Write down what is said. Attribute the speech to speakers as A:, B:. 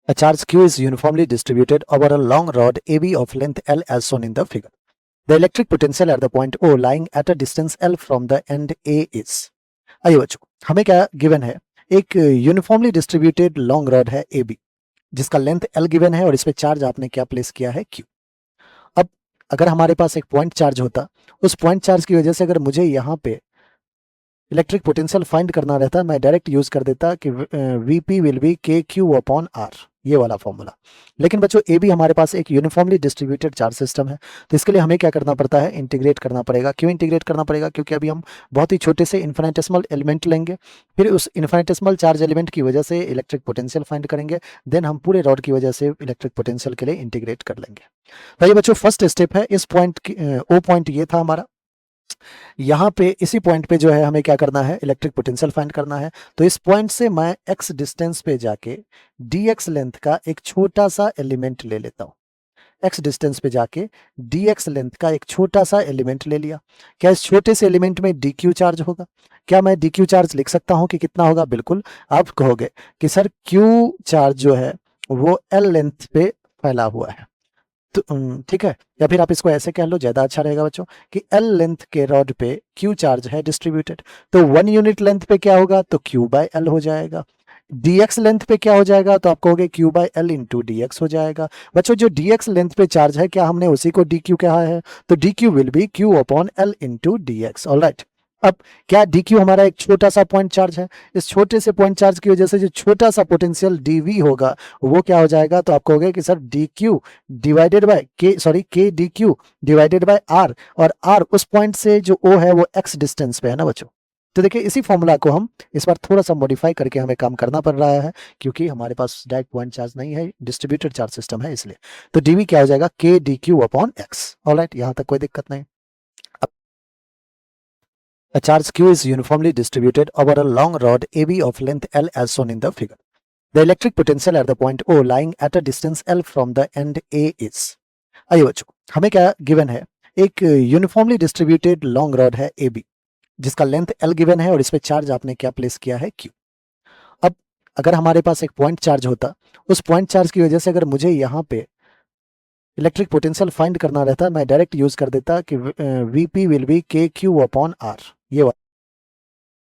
A: A charge Q is uniformly distributed over a long rod AB of length L as shown in the figure. The electric potential at the point O lying at a distance L from the end A is. आइए बच्चों, हमें क्या given है, एक uniformly distributed long rod है AB जिसका length L given है और इस पे चार्ज आपने क्या प्लेस किया है Q। अब अगर हमारे पास एक पॉइंट चार्ज होता, उस पॉइंट चार्ज की वजह से अगर मुझे यहाँ पे इलेक्ट्रिक पोटेंशियल फाइंड करना रहता, मैं डायरेक्ट यूज कर देता कि Vp विल बी KQ/R, ये वाला फॉर्मूला। लेकिन बच्चों ए भी हमारे पास एक यूनिफॉर्मली डिस्ट्रीब्यूटेड चार्ज सिस्टम है, तो इसके लिए हमें क्या करना पड़ता है, इंटीग्रेट करना पड़ेगा। क्यों इंटीग्रेट करना पड़ेगा? क्योंकि अभी हम बहुत ही छोटे से इन्फिनिटेसिमल एलिमेंट लेंगे, फिर उस इन्फिनिटेसिमल चार्ज एलिमेंट की वजह से इलेक्ट्रिक पोटेंशियल फाइंड करेंगे, देन हम पूरे रॉड की वजह से इलेक्ट्रिक पोटेंशियल के लिए इंटीग्रेट कर लेंगे। तो ये बच्चों फर्स्ट स्टेप है, इस पॉइंट ओ पॉइंट ये था हमारा, यहाँ पे इसी पॉइंट पे जो है हमें क्या करना है, इलेक्ट्रिक पोटेंशियल फाइंड करना है। तो इस पॉइंट से मैं x डिस्टेंस पे जाके dx लेंथ का एक छोटा सा एलिमेंट ले लेता हूँ। x डिस्टेंस पे जाके dx लेंथ का एक छोटा सा एलिमेंट ले लिया। क्या इस छोटे से एलिमेंट में dq चार्ज होगा? क्या मैं dq चार्ज लिख सकता हूँ कि कितना होगा? बिल्कुल। आप कहोगे कि सर q चार्ज जो है वो l लेंथ पे फैला हुआ है, तो ठीक है, या फिर आप इसको ऐसे कह लो, ज्यादा अच्छा रहेगा बच्चों, कि L लेंथ के रॉड पे Q चार्ज है डिस्ट्रीब्यूटेड, तो 1 यूनिट लेंथ पे क्या होगा, तो Q/L हो जाएगा। dx लेंथ पे क्या हो जाएगा, तो आप कहोगे Q/L इंटू dx हो जाएगा। बच्चों जो dx लेंथ पे चार्ज है, क्या हमने उसी को dq कहा है? तो dq will be Q/L into dx। Alright, अब क्या dq हमारा एक छोटा सा पॉइंट चार्ज है, इस छोटे से पॉइंट चार्ज की वजह से जो छोटा सा पोटेंशियल dv होगा वो क्या हो जाएगा, तो आप कहोगे कि sir dq divided by k dq divided by r, और r उस पॉइंट से जो o है वो x डिस्टेंस पे है ना बच्चों। तो देखिए इसी फॉर्मूला को हम इस बार थोड़ा सा मॉडिफाई करके हमें काम करना पड़ रहा है, क्योंकि हमारे पास डायरेक्ट पॉइंट चार्ज नहीं है, डिस्ट्रीब्यूटेड चार्ज सिस्टम है इसलिए। तो dv क्या हो जाएगा, k dq/x। ऑलराइट, यहां तक कोई दिक्कत नहीं। A charge Q is uniformly distributed over a long rod AB of length L as shown in the figure. The electric potential at the point O lying at a distance L from the end A is. आइए बच्चों, हमें क्या given है, एक uniformly distributed long rod है AB जिसका length L given है और इस पे चार्ज आपने क्या प्लेस किया है Q। अब अगर हमारे पास एक पॉइंट चार्ज होता, उस पॉइंट चार्ज की वजह से अगर मुझे यहाँ पे इलेक्ट्रिक पोटेंशियल फाइंड करना रहता, मैं डायरेक्ट यूज कर देता कि Vp विल बी KQ/R, ये